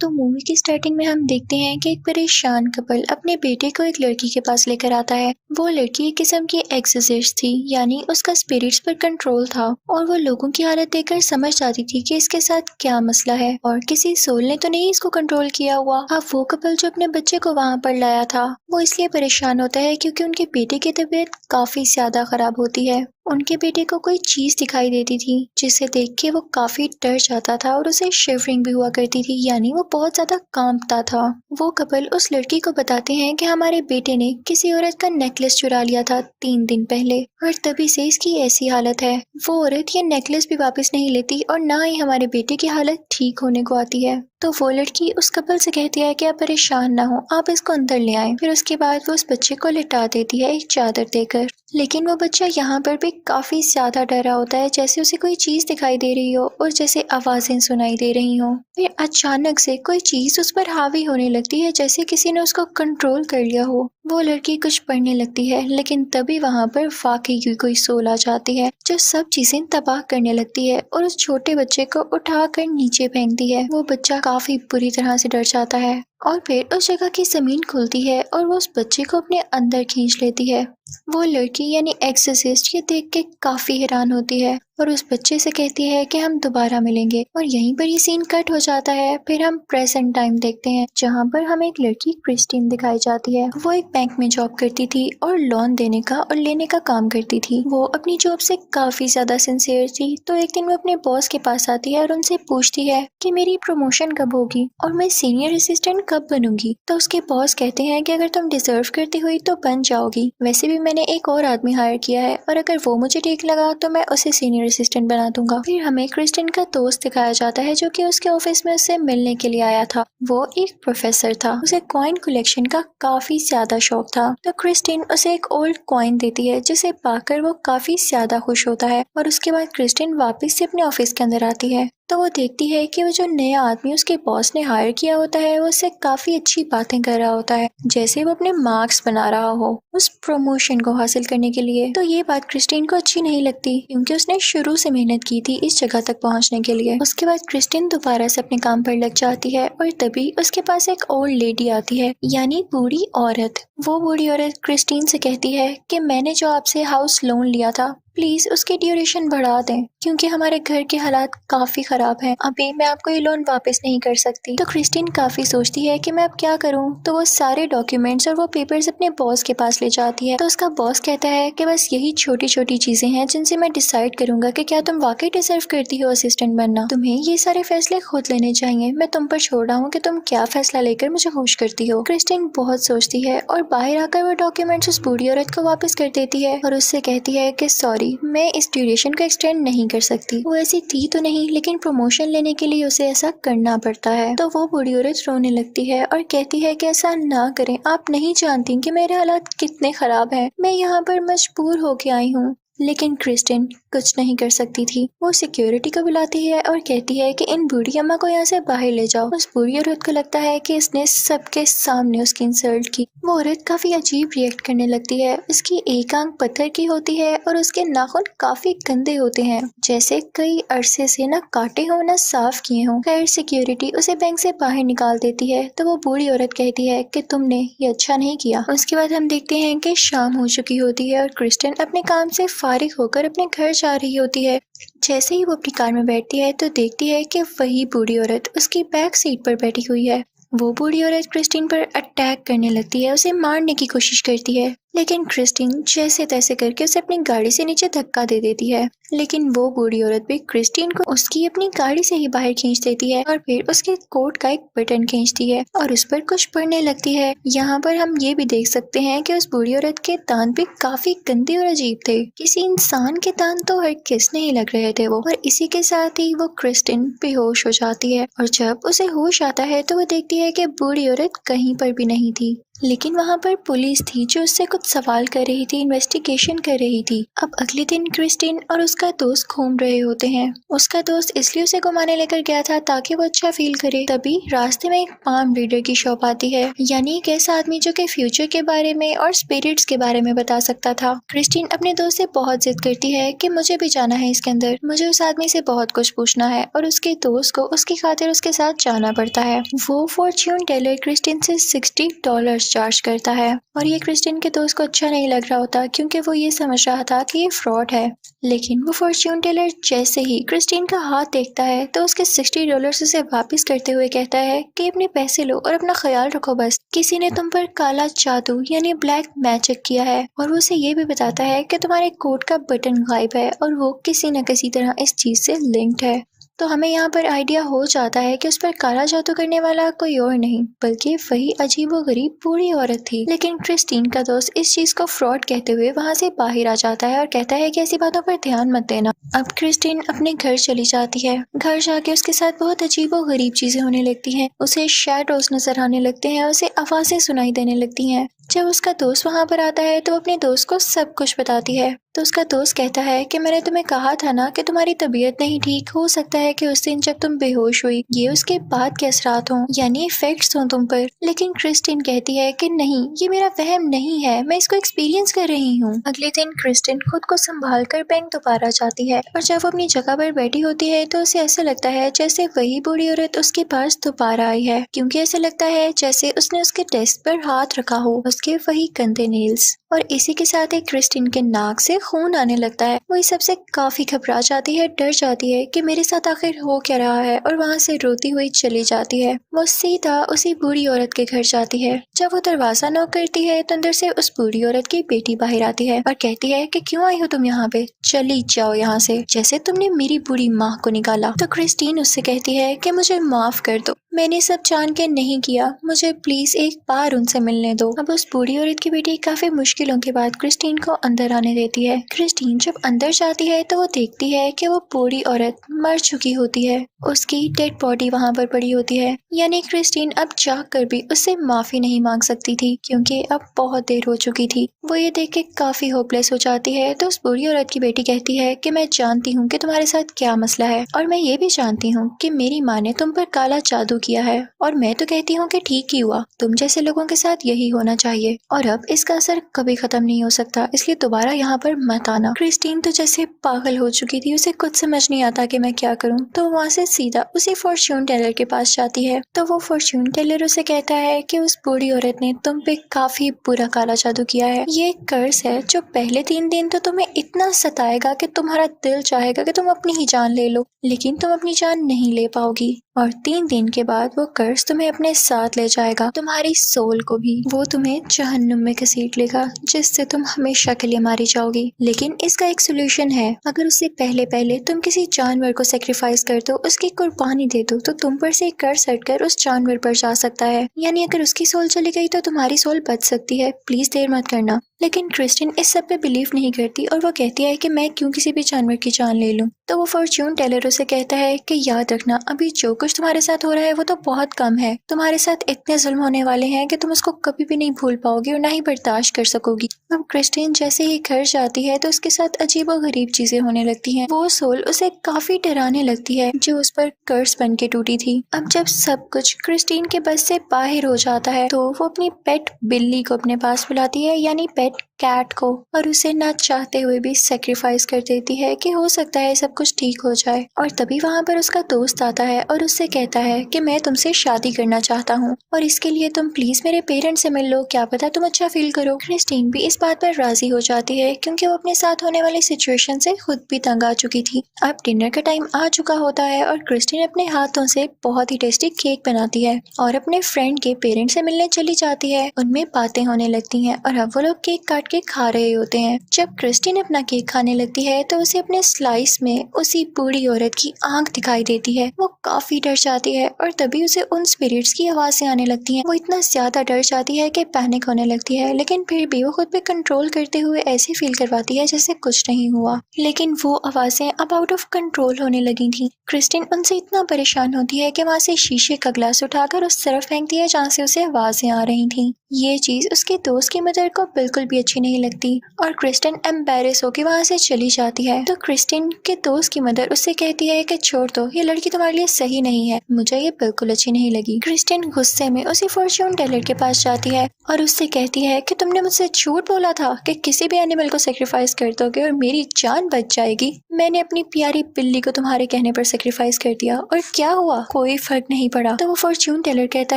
तो मूवी की स्टार्टिंग में हम देखते हैं कि एक परेशान कपल अपने बेटे को एक लड़की के पास लेकर आता है। वो लड़की एक किस्म की एक्सोसिस्ट थी, यानी उसका स्पिरिट्स पर कंट्रोल था और वो लोगों की हालत देखकर समझ जाती थी कि इसके साथ क्या मसला है और किसी सोल ने तो नहीं इसको कंट्रोल किया हुआ। अब वो कपल जो अपने बच्चे को वहाँ पर लाया था वो इसलिए परेशान होता है क्योंकि उनके बेटे की तबीयत काफी ज्यादा खराब होती है। उनके बेटे को कोई चीज दिखाई देती थी जिसे देख के वो काफी डर जाता था और उसे शिवरिंग भी हुआ करती थी, यानी वो बहुत ज्यादा कांपता था। वो कपल उस लड़की को बताते हैं कि हमारे बेटे ने किसी औरत का नेकलेस चुरा लिया था 3 दिन पहले और तभी से इसकी ऐसी हालत है। वो औरत ये नेकलेस भी वापस नहीं लेती और ना ही हमारे बेटे की हालत ठीक होने को आती है। तो वो लड़की उस कपल से कहती है कि आप परेशान ना हो, आप इसको अंदर ले आए। फिर उसके बाद वो उस बच्चे को लिटा देती है एक चादर देकर। लेकिन वो बच्चा यहाँ पर भी काफी ज्यादा डरा होता है, जैसे उसे कोई चीज दिखाई दे रही हो और जैसे आवाजें सुनाई दे रही हो। फिर अचानक से कोई चीज उस पर हावी होने लगती है, जैसे किसी ने उसको कंट्रोल कर लिया हो। वो लड़की कुछ पढ़ने लगती है, लेकिन तभी वहाँ पर वाकई की कोई सोल आ जाती है जो सब चीजें तबाह करने लगती है और उस छोटे बच्चे को उठाकर नीचे फेंकती है। वो बच्चा काफी बुरी तरह से डर जाता है और फिर उस जगह की जमीन खुलती है और वो उस बच्चे को अपने अंदर खींच लेती है। वो लड़की यानी एक्सोसिस्ट ये देख के काफी हैरान होती है और उस बच्चे से कहती है कि हम दोबारा मिलेंगे और यहीं पर ये सीन कट हो जाता है। फिर हम प्रेजेंट टाइम देखते हैं जहाँ पर हमें एक लड़की क्रिस्टीन दिखाई जाती है। वो एक बैंक में जॉब करती थी और लोन देने का और लेने का काम करती थी। वो अपनी जॉब से काफी ज्यादा सिंसियर थी। तो एक दिन वो अपने बॉस के पास आती है और उनसे पूछती है कि मेरी प्रमोशन कब होगी और मैं सीनियर असिस्टेंट कब बनूंगी। तो उसके बॉस कहते हैं कि अगर तुम डिजर्व करती हुई तो बन जाओगी, वैसे भी मैंने एक और आदमी हायर किया है और अगर वो मुझे ठीक लगा तो मैं उसे सीनियर असिस्टेंट बना दूंगा। फिर हमें क्रिस्टिन का दोस्त दिखाया जाता है जो कि उसके ऑफिस में उससे मिलने के लिए आया था। वो एक प्रोफेसर था, उसे कॉइन कलेक्शन का काफी ज्यादा शौक था। तो क्रिस्टिन उसे एक ओल्ड कॉइन देती है जिसे पाकर वो काफी ज्यादा खुश होता है और उसके बाद क्रिस्टिन वापस से अपने ऑफिस के अंदर आती है। तो वो देखती है कि वो जो नया आदमी उसके बॉस ने हायर किया होता है वो उससे काफी अच्छी बातें कर रहा होता है, जैसे वो अपने मार्क्स बना रहा हो उस प्रमोशन को हासिल करने के लिए। तो ये बात क्रिस्टीन को अच्छी नहीं लगती क्योंकि उसने शुरू से मेहनत की थी इस जगह तक पहुंचने के लिए। उसके बाद क्रिस्टीन दोबारा से अपने काम पर लग जाती है और तभी उसके पास एक ओल्ड लेडी आती है, यानी बूढ़ी औरत। वो बूढ़ी औरत क्रिस्टीन से कहती है कि मैंने जो आपसे हाउस लोन लिया था प्लीज उसकी ड्यूरेशन बढ़ा दें क्योंकि हमारे घर के हालात काफी खराब हैं। अभी मैं आपको ये लोन वापस नहीं कर सकती। तो क्रिस्टीन काफी सोचती है कि मैं अब क्या करूं। तो वो सारे डॉक्यूमेंट्स और वो पेपर्स अपने बॉस के पास ले जाती है। तो उसका बॉस कहता है कि बस यही छोटी छोटी चीजें हैं जिनसे मैं डिसाइड करूंगा कि क्या तुम वाकई डिजर्व करती हो असिस्टेंट बनना। तुम्हें ये सारे फैसले खुद लेने चाहिए, मैं तुम पर छोड़ रहा हूँ कि तुम क्या फैसला लेकर मुझे खुश करती हो। क्रिस्टीन बहुत सोचती है और बाहर आकर वो डॉक्यूमेंट्स उस बूढ़ी औरत को वापस कर देती है और उससे कहती है कि सॉरी, मैं इस ड्यूरेशन को एक्सटेंड नहीं कर सकती। वो ऐसी थी तो नहीं, लेकिन प्रमोशन लेने के लिए उसे ऐसा करना पड़ता है। तो वो बूढ़ी औरत रोने लगती है और कहती है कि ऐसा ना करें, आप नहीं जानती कि मेरे हालात कितने खराब हैं, मैं यहाँ पर मजबूर होके आई हूँ। लेकिन क्रिस्टिन कुछ नहीं कर सकती थी। वो सिक्योरिटी को बुलाती है और कहती है कि इन बूढ़ी अम्मा को यहाँ से बाहर ले जाओ। उस बूढ़ी औरत को लगता है कि इसने सबके सामने उसकी इंसल्ट की। वो औरत काफी अजीब रिएक्ट करने लगती है। उसकी एक आंख पत्थर की होती है और उसके नाखून काफी गंदे होते हैं, जैसे कई अरसे से ना काटे हो ना साफ किए हों। खैर सिक्योरिटी उसे बैंक से बाहर निकाल देती है। तो वो बूढ़ी औरत कहती है कि तुमने ये अच्छा नहीं किया। उसके बाद हम देखते हैं कि शाम हो चुकी होती है और क्रिस्टिन अपने काम से फारिग होकर अपने घर जा रही होती है। जैसे ही वो अपनी कार में बैठती है तो देखती है कि वही बूढ़ी औरत उसकी बैक सीट पर बैठी हुई है। वो बूढ़ी औरत क्रिस्टीन पर अटैक करने लगती है, उसे मारने की कोशिश करती है, लेकिन क्रिस्टीन जैसे तैसे करके उसे अपनी गाड़ी से नीचे धक्का दे देती है। लेकिन वो बूढ़ी औरत भी क्रिस्टीन को उसकी अपनी गाड़ी से ही बाहर खींच देती है और फिर उसके कोट का एक बटन खींचती है और उस पर कुछ पढ़ने लगती है। यहाँ पर हम ये भी देख सकते हैं कि उस बूढ़ी औरत के दांत भी काफी गंदे और अजीब थे। किसी इंसान के दांत तो हर किस नहीं लग रहे थे वो। और इसी के साथ ही वो क्रिस्टीन बेहोश हो जाती है और जब उसे होश आता है तो वो देखती है कि बूढ़ी औरत कहीं पर भी नहीं थी, लेकिन वहाँ पर पुलिस थी जो उससे कुछ सवाल कर रही थी, इन्वेस्टिगेशन कर रही थी। अब अगले दिन क्रिस्टीन और उसका दोस्त घूम रहे होते हैं। उसका दोस्त इसलिए उसे घुमाने लेकर गया था ताकि वो अच्छा फील करे। तभी रास्ते में एक पाम रीडर की शॉप आती है, यानी एक ऐसा आदमी जो कि फ्यूचर के बारे में और स्पिरिट्स के बारे में बता सकता था। क्रिस्टीन अपने दोस्त से बहुत जिद करती है कि मुझे भी जाना है इसके अंदर, मुझे उस आदमी से बहुत कुछ पूछना है, और उसके दोस्त को उसकी खातिर उसके साथ जाना पड़ता है। वो फॉर्च्यून टेलर क्रिस्टीन से $60 चार्ज करता है, और ये क्रिस्टीन के दोस्त को अच्छा नहीं लग रहा होता क्योंकि वो ये समझ रहा था कि ये फ्रॉड है। लेकिन वो फॉर्च्यून टेलर जैसे ही क्रिस्टीन का हाथ देखता है तो उसके $60 उसे वापस करते हुए कहता है कि अपने पैसे लो और अपना ख्याल रखो, बस किसी ने तुम पर काला जादू यानी ब्लैक मैजिक किया है। और वो उसे ये भी बताता है कि तुम्हारे कोट का बटन गायब है और वो किसी न किसी तरह इस चीज से लिंक्ड है। तो हमें यहाँ पर आइडिया हो जाता है कि उस पर काला जादू करने वाला कोई और नहीं बल्कि वही अजीबोगरीब बूढ़ी औरत थी। लेकिन क्रिस्टीन का दोस्त इस चीज को फ्रॉड कहते हुए वहाँ से बाहर आ जाता है और कहता है कि ऐसी बातों पर ध्यान मत देना। अब क्रिस्टीन अपने घर चली जाती है। घर जाके उसके साथ बहुत अजीबोगरीब चीजें होने लगती हैं। उसे शैडोज नजर आने लगते हैं, उसे आवाजें सुनाई देने लगती हैं। जब उसका दोस्त वहाँ पर आता है तो अपने दोस्त को सब कुछ बताती है। तो उसका दोस्त कहता है कि मैंने तुम्हें कहा था ना कि तुम्हारी तबीयत नहीं ठीक, हो सकता है कि उस दिन जब तुम बेहोश हुई ये उसके बाद के असरात हों, यानी इफेक्ट्स हों तुम पर। लेकिन क्रिस्टीन कहती है कि नहीं, ये मेरा वहम नहीं है, मैं इसको एक्सपीरियंस कर रही हूँ। अगले दिन क्रिस्टीन खुद को संभाल कर बैंक दोबारा जाती है, और जब वो अपनी जगह पर बैठी होती है तो उसे ऐसा लगता है जैसे वही बूढ़ी औरत उसके पास दोबारा आई है, क्योंकि ऐसा लगता है जैसे उसने उसके डेस्क पर हाथ रखा हो, उसके वही गंदे नेल्स। और इसी के साथ ही क्रिस्टीन के नाक से खून आने लगता है। वो इस सबसे काफी घबरा जाती है, डर जाती है कि मेरे साथ आखिर हो क्या रहा है, और वहाँ से रोती हुई चली जाती है। वो सीधा उसी बूढ़ी औरत के घर जाती है। जब वो दरवाजा नॉक करती है तो अंदर से उस बूढ़ी औरत की बेटी बाहर आती है और कहती है कि क्यों आई हो तुम यहाँ पे, चली जाओ यहाँ से, जैसे तुमने मेरी बूढ़ी माँ को निकाला। तो क्रिस्टीन उससे कहती है कि मुझे माफ कर दो, मैंने सब जान के नहीं किया, मुझे प्लीज एक बार उनसे मिलने दो। अब उस बूढ़ी औरत की बेटी काफी मुश्किलों के बाद क्रिस्टीन को अंदर आने देती है। क्रिस्टीन जब अंदर जाती है तो वो देखती है कि वो बूढ़ी औरत मर चुकी होती है, उसकी डेड बॉडी वहाँ पर पड़ी होती है। यानी क्रिस्टीन अब जाग कर भी उससे माफी नहीं मांग सकती थी क्योंकि अब बहुत देर हो चुकी थी। वो ये देख के काफी होपलेस हो जाती है। तो उस बूढ़ी औरत की बेटी कहती है कि मैं जानती हूँ कि तुम्हारे साथ क्या मसला है, और मैं ये भी जानती हूँ कि मेरी माँ ने तुम पर काला जादू किया है, और मैं तो कहती हूँ कि ठीक ही हुआ, तुम जैसे लोगों के साथ यही होना चाहिए, और अब इसका असर कभी खत्म नहीं हो सकता, इसलिए दोबारा यहाँ पर मत आना। क्रिस्टीन तो जैसे पागल हो चुकी थी, उसे कुछ समझ नहीं आता कि मैं क्या करूँ। तो वहाँ से सीधा उसी फॉर्च्यून टेलर के पास जाती है। तो वो फॉर्च्यून टेलर उसे कहता है कि उस बूढ़ी औरत ने तुम पे काफी बुरा काला जादू किया है। ये एक कर्ज है जो पहले 3 दिन तो तुम्हें इतना सताएगा कि तुम्हारा दिल चाहेगा कि तुम अपनी ही जान ले लो, लेकिन तुम अपनी जान नहीं ले पाओगी, और 3 दिन के बाद वो कर्ज तुम्हें अपने साथ ले जाएगा, तुम्हारी सोल को भी। वो तुम्हें जहन्नुम में घसीट लेगा जिससे तुम हमेशा के लिए मारी जाओगी। लेकिन इसका एक सोल्यूशन है, अगर उससे पहले पहले तुम किसी जानवर को सेक्रीफाइस कर दो, उसकी कुर्बानी दे दो, तो तुम पर से एक कर्ज हटकर उस जानवर पर जा सकता है। यानी अगर उसकी सोल चली गई तो तुम्हारी सोल बच सकती है, प्लीज देर मत करना। लेकिन क्रिस्टीन इस सब पे बिलीव नहीं करती और वो कहती है कि मैं क्यों किसी भी जानवर की जान ले लूं। तो वो फॉर्च्यून टेलर उसे कहता है कि याद रखना, अभी जो कुछ तुम्हारे साथ हो रहा है वो तो बहुत कम है, तुम्हारे साथ इतने जुल्म होने वाले हैं कि तुम उसको कभी भी नहीं भूल पाओगी और ना ही बर्दाश्त कर सकोगी। अब क्रिस्टीन जैसे ही घर जाती है तो उसके साथ अजीबोगरीब चीजें होने लगती हैं। वो सोल उसे काफी डराने लगती है जो उस पर कर्ज बन के टूटी थी। अब जब सब कुछ क्रिस्टीन के बस से बाहर हो जाता है तो वो अपनी पेट बिल्ली को अपने पास बुलाती है, यानी पेट कैट को, और उसे ना चाहते हुए भी सेक्रीफाइस कर देती है कि हो सकता है सब कुछ ठीक हो जाए। और तभी वहाँ पर उसका दोस्त आता है और उससे कहता है कि मैं तुमसे शादी करना चाहता हूँ और इसके लिए तुम प्लीज मेरे पेरेंट्स से मिल लो, क्या पता तुम अच्छा फील करो। क्रिस्टीन भी इस बात पर राजी हो जाती है क्योंकि वो अपने साथ होने वाली सिचुएशन से खुद भी तंग आ चुकी थी। अब डिनर का टाइम आ चुका होता है और क्रिस्टीन अपने हाथों से बहुत ही टेस्टी केक बनाती है और अपने फ्रेंड के पेरेंट्स से मिलने चली जाती है। उनमें बातें होने लगती हैं और अब वो लोग केक काट के खा रहे होते हैं। जब क्रिस्टीन अपना केक खाने लगती है तो उसे अपने स्लाइस में उसी बूढ़ी औरत की आंख दिखाई देती है। वो काफी डर जाती है और तभी उसे उन स्पिरिट्स की आवाजें आने लगती हैं। वो इतना ज्यादा डर जाती है कि पैनिक होने लगती है, लेकिन फिर भी वो खुद पे कंट्रोल करते हुए ऐसे फील करवाती है जैसे कुछ नहीं हुआ। लेकिन वो आवाजें अब आउट ऑफ कंट्रोल होने लगी थी। क्रिस्टीन उनसे इतना परेशान होती है कि वहाँ से शीशे का ग्लास उठाकर उस तरफ फेंकती है जहाँ से उसे आवाजें आ रही थी। ये चीज उसके दोस्त की मदर को बिल्कुल भी अच्छी नहीं लगती और क्रिस्टीन एम्बेरस होकर वहाँ से चली जाती है। तो क्रिस्टीन के दोस्त की मदर उससे कहती है कि छोड़ दो, ये लड़की तुम्हारे लिए सही नहीं है, मुझे ये बिल्कुल अच्छी नहीं लगी। क्रिस्टीन गुस्से में उसी फॉर्च्यून टेलर के पास जाती है और उससे कहती है कि तुमने मुझसे झूठ बोला था कि किसी भी एनिमल को सेक्रीफाइस कर दोगे और मेरी जान बच जाएगी। मैंने अपनी प्यारी बिल्ली को तुम्हारे कहने पर सेक्रीफाइस कर दिया और क्या हुआ, कोई फर्क नहीं पड़ा। तो वो फॉर्च्यून टेलर कहता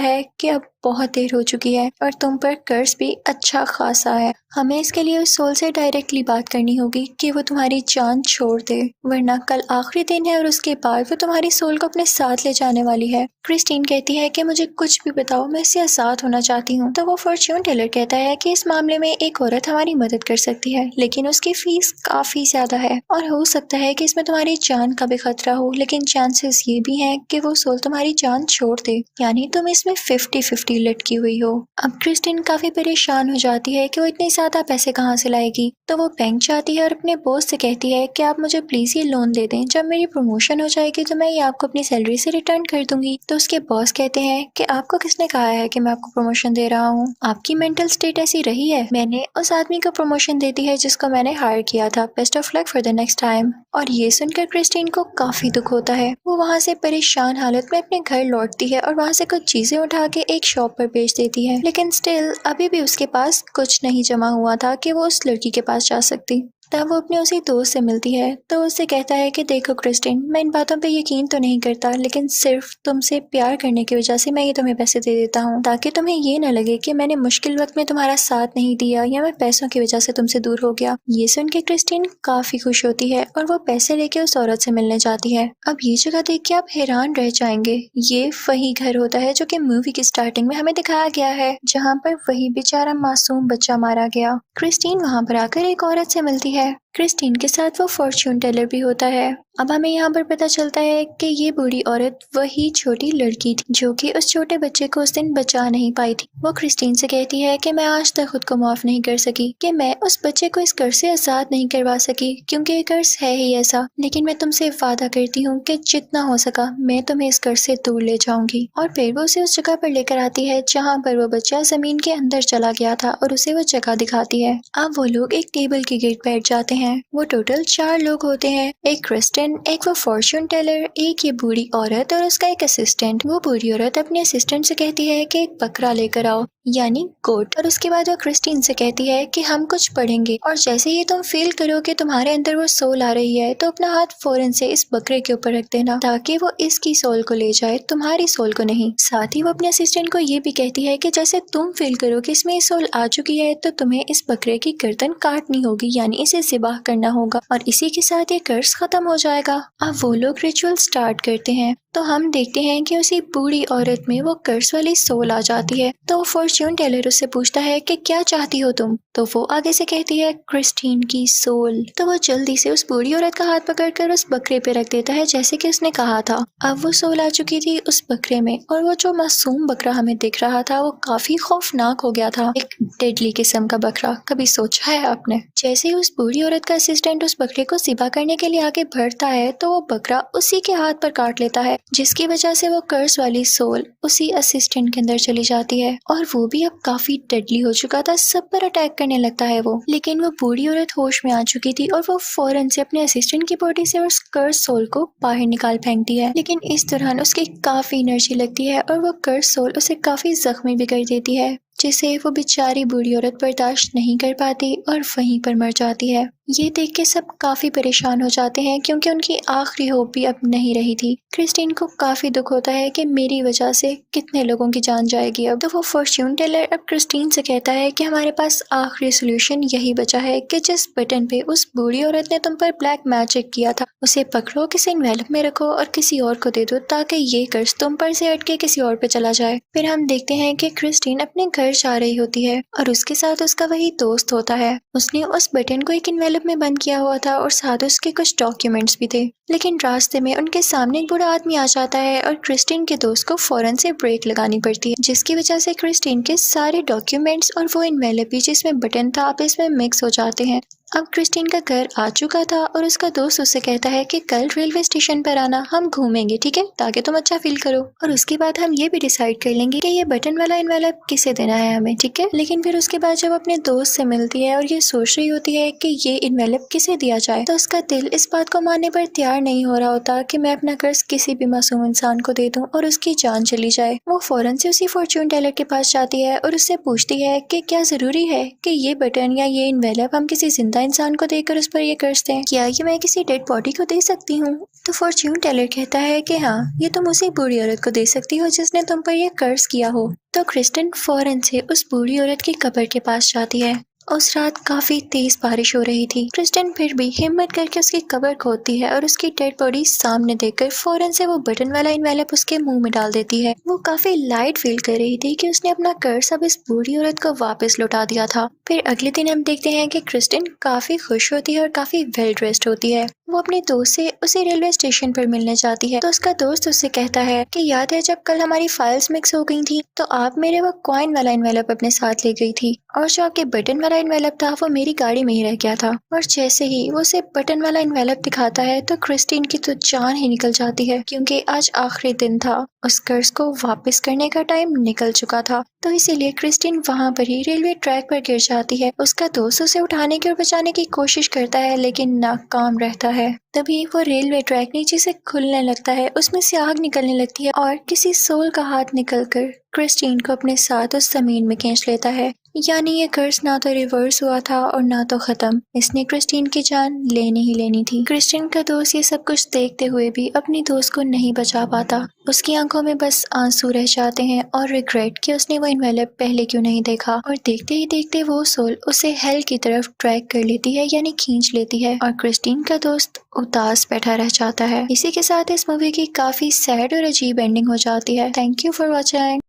है कि अब बहुत देर हो चुकी है और तुम पर कर्ज भी अच्छा खासा है। हमें इसके लिए उस सोल से डायरेक्टली बात करनी होगी कि वो तुम्हारी जान छोड़ दे, वरना कल आखिरी दिन है और उसके बाद वो तुम्हारी सोल को अपने साथ ले जाने वाली है। क्रिस्टीन कहती है कि मुझे कुछ भी बताओ, मैं इससे आजाद होना चाहती हूँ। तो वो फॉर्च्यून टेलर कहता है कि इस मामले में एक औरत हमारी मदद कर सकती है, लेकिन उसकी फीस काफी ज्यादा है और हो सकता है कि इसमें तुम्हारी जान का भी खतरा हो, लेकिन चांसेस ये भी हैं कि वो सोल तुम्हारी जान छोड़ दे, यानी तुम इसमें 50-50 लटकी हुई हो। अब क्रिस्टीन काफी परेशान हो जाती है कि वो इतने ज्यादा पैसे कहाँ से लाएगी। तो वो बैंक जाती है और अपने बॉस से कहती है कि आप मुझे प्लीज ये लोन दे दें, जब मेरी प्रमोशन हो जाएगी तो मैं ये आपको अपनी सैलरी से रिटर्न कर दूंगी। तो उसके बॉस कहते हैं कि आपको किसने कहा है कि मैं आपको प्रमोशन दे रहा हूँ, आपकी मेंटल स्टेट ऐसी रही है, मैंने उस आदमी को प्रमोशन दे दी है जिसको मैंने हायर किया था, best of luck for the next time. और ये सुनकर क्रिस्टीन को काफी दुख होता है। वो वहाँ से परेशान हालत में अपने घर लौटती है और वहाँ से कुछ चीजें उठा के एक शॉप पर बेच देती है, लेकिन स्टिल अभी भी उसके पास कुछ नहीं जमा हुआ था कि वो उस लड़की के पास जा सकती। तब वो अपने उसी दोस्त से मिलती है तो उससे कहता है कि देखो क्रिस्टीन, मैं इन बातों पे यकीन तो नहीं करता, लेकिन सिर्फ तुमसे प्यार करने की वजह से मैं ये तुम्हें पैसे दे देता हूँ, ताकि तुम्हें ये न लगे कि मैंने मुश्किल वक्त में तुम्हारा साथ नहीं दिया या मैं पैसों की वजह से तुमसे दूर हो गया। ये सुन के क्रिस्टीन काफी खुश होती है और वो पैसे लेके उस औरत से मिलने जाती है। अब ये जगह देख के आप हैरान रह जाएंगे, ये वही घर होता है जो कि मूवी की स्टार्टिंग में हमें दिखाया गया है, जहाँ पर वही बेचारा मासूम बच्चा मारा गया। क्रिस्टीन वहाँ पर आकर एक औरत से मिलती है। क्रिस्टीन के साथ वो फॉर्च्यून टेलर भी होता है। अब हमें यहाँ पर पता चलता है कि ये बूढ़ी औरत वही छोटी लड़की थी जो कि उस छोटे बच्चे को उस दिन बचा नहीं पाई थी। वो क्रिस्टीन से कहती है कि मैं आज तक खुद को माफ नहीं कर सकी कि मैं उस बच्चे को इस कर्ज से आजाद नहीं करवा सकी, क्योंकि ये कर्ज है ही ऐसा, लेकिन मैं तुमसे वादा करती हूँ कि जितना हो सका मैं तुम्हें इस कर्ज से दूर ले जाऊंगी। और फिर वो उसे उस जगह पर लेकर आती है जहाँ पर वो बच्चा जमीन के अंदर चला गया था और उसे वो जगह दिखाती है। अब वो लोग एक टेबल के गिर्द बैठ जाते हैं। वो टोटल 4 लोग होते हैं, एक क्रिस्टीन, एक वो फॉर्च्यून टेलर, एक ये बूढ़ी औरत और उसका एक असिस्टेंट। वो बूढ़ी औरत अपने असिस्टेंट से कहती है कि एक बकरा लेकर आओ, यानी गोट। और उसके बाद वो क्रिस्टीन से कहती है कि हम कुछ पढ़ेंगे और जैसे ही तुम फील करो कि तुम्हारे अंदर वो सोल आ रही है तो अपना हाथ फौरन से इस बकरे के ऊपर रख देना, ताकि वो इसकी सोल को ले जाए, तुम्हारी सोल को नहीं। साथ ही वो अपने असिस्टेंट को ये भी कहती है कि जैसे तुम फील करो कि इसमें सोल आ चुकी है तो तुम्हें इस बकरे की गर्दन काटनी होगी, यानी इसे ज़िबाह करना होगा, और इसी के साथ ये कर्ज खत्म हो जाएगा। अब वो लोग रिचुअल स्टार्ट करते हैं तो हम देखते हैं कि उसी बूढ़ी औरत में वो कर्ज वाली सोल आ जाती है। तो फॉर्च्यून टेलर उससे पूछता है कि क्या चाहती हो तुम, तो वो आगे से कहती है क्रिस्टीन की सोल। तो वो जल्दी से उस बूढ़ी औरत का हाथ पकड़कर उस बकरे पे रख देता है जैसे कि उसने कहा था। अब वो सोल आ चुकी थी उस बकरे में और वो जो मासूम बकरा हमें दिख रहा था वो काफी खौफनाक हो गया था, एक डेडली किस्म का बकरा। कभी सोचा है आपने? जैसे ही उस बूढ़ी औरत का असिस्टेंट उस बकरे को ज़िबा करने के लिए आगे बढ़ता है तो वो बकरा उसी के हाथ पर काट लेता है, जिसकी वजह से वो कर्ज वाली सोल उसी असिस्टेंट के अंदर चली जाती है और वो भी अब काफी डेडली हो चुका था, सब पर अटैक करने लगता है वो। लेकिन वो बूढ़ी औरत होश में आ चुकी थी और वो फौरन से अपने असिस्टेंट की बॉडी से उस कर्ज सोल को बाहर निकाल फेंकती है, लेकिन इस दौरान उसकी काफी एनर्जी लगती है और वो कर्ज सोल उसे काफी जख्मी भी कर देती है, जिसे वो बेचारी बूढ़ी औरत बर्दाश्त नहीं कर पाती और वहीं पर मर जाती है। ये देख के सब काफी परेशान हो जाते हैं क्योंकि उनकी आखिरी होप भी अब नहीं रही थी। क्रिस्टीन को काफी दुख होता है कि मेरी वजह से कितने लोगों की जान जाएगी अब। तो वो फॉर्च्यून टेलर अब क्रिस्टीन से कहता है कि हमारे पास आखिरी सोल्यूशन यही बचा है कि जिस बटन पे उस बूढ़ी औरत ने तुम पर ब्लैक मैजिक किया था उसे पकड़ो, किसी एनवेलप में रखो और किसी और को दे दो, ताकि ये कर्ज तुम पर से हट के किसी और पे चला जाए। फिर हम देखते हैं कि क्रिस्टीन अपने घर घर जा रही होती है और उसके साथ उसका वही दोस्त होता है। उसने उस बटन को एक एनवेलप में बंद किया हुआ था और साथ उसके कुछ डॉक्यूमेंट्स भी थे। लेकिन रास्ते में उनके सामने एक बूढ़ा आदमी आ जाता है और क्रिस्टीन के दोस्त को फौरन से ब्रेक लगानी पड़ती है, जिसकी वजह से क्रिस्टीन के सारे डॉक्यूमेंट्स और वो एनवेलप भी जिसमें बटन था आपस में मिक्स हो जाते हैं। अब क्रिस्टीन का घर आ चुका था और उसका दोस्त उससे कहता है कि कल रेलवे स्टेशन पर आना, हम घूमेंगे, ठीक है, ताकि तुम अच्छा फील करो और उसके बाद हम ये भी डिसाइड कर लेंगे कि ये बटन वाला एनवेलप किसे देना है हमें, ठीक है। लेकिन फिर उसके बाद जब अपने दोस्त से मिलती है और ये सोच रही होती है कि ये एनवेलप किसे दिया जाए, तो उसका दिल इस बात को मानने पर तैयार नहीं हो रहा होता कि मैं अपना कर्ज किसी भी मासूम इंसान को दे दूं और उसकी जान चली जाए। वो फौरन से उसी फॉर्च्यून टेलर के पास जाती है और उससे पूछती है कि क्या जरूरी है कि ये बटन या ये एनवेलप हम किसी जिंदा इंसान को देकर उस पर ये कर्ज दें, क्या ये मैं किसी डेड बॉडी को दे सकती हूँ? तो फॉर्च्यून टेलर कहता है कि हाँ, ये तुम उसी बूढ़ी औरत को दे सकती हो जिसने तुम पर ये कर्ज किया हो। तो क्रिस्टन फौरन से उस बूढ़ी औरत की कब्र के पास जाती है। उस रात काफी तेज बारिश हो रही थी। क्रिस्टन फिर भी हिम्मत करके उसकी कब्र खोदती है और उसकी डेड बॉडी सामने देखकर फौरन से वो बटन वाला एनवेलप उसके मुंह में डाल देती है। वो काफी लाइट फील कर रही थी कि उसने अपना कर्ज अब इस बूढ़ी औरत को वापस लौटा दिया था। फिर अगले दिन हम देखते हैं कि क्रिस्टन काफी खुश होती है और काफी वेल ड्रेस्ड होती है। वो अपने दोस्त से उसी रेलवे स्टेशन पर मिलने जाती है तो उसका दोस्त उससे कहता है कि याद है जब कल हमारी फाइल्स मिक्स हो गई थी तो आप मेरे वो कॉइन वाला एनवेलप अपने साथ ले गई थी और जो आपके बटन वाला एनवेलप था वो मेरी गाड़ी में ही रह गया था। और जैसे ही वो उसे बटन वाला एनवेलप दिखाता है तो क्रिस्टीन की तो जान ही निकल जाती है, क्योंकि आज आखिरी दिन था, उस कर्ज को वापस करने का टाइम निकल चुका था। तो इसीलिए क्रिस्टीन वहां पर ही रेलवे ट्रैक पर गिर जाती है। उसका दोस्त उसे उठाने की और बचाने की कोशिश करता है लेकिन नाकाम रहता है। तभी वो रेलवे ट्रैक नीचे से खुलने लगता है, उसमें से आग निकलने लगती है और किसी सोल का हाथ निकलकर क्रिस्टीन को अपने साथ उस जमीन में खींच लेता है। यानी ये कर्ज ना तो रिवर्स हुआ था और ना तो खत्म, इसने क्रिस्टीन की जान लेनी ही लेनी थी। क्रिस्टीन का दोस्त ये सब कुछ देखते हुए भी अपनी दोस्त को नहीं बचा पाता। उसकी आंखों में बस आंसू रह जाते हैं और रिग्रेट कि उसने वो एनवेलप पहले क्यों नहीं देखा। और देखते ही देखते वो सोल उसे हेल की तरफ ट्रैक कर लेती है, यानी खींच लेती है, और क्रिस्टीन का दोस्त उदास बैठा रह जाता है। इसी के साथ इस मूवी की काफी सैड और अजीब एंडिंग हो जाती है। Thank you for watching.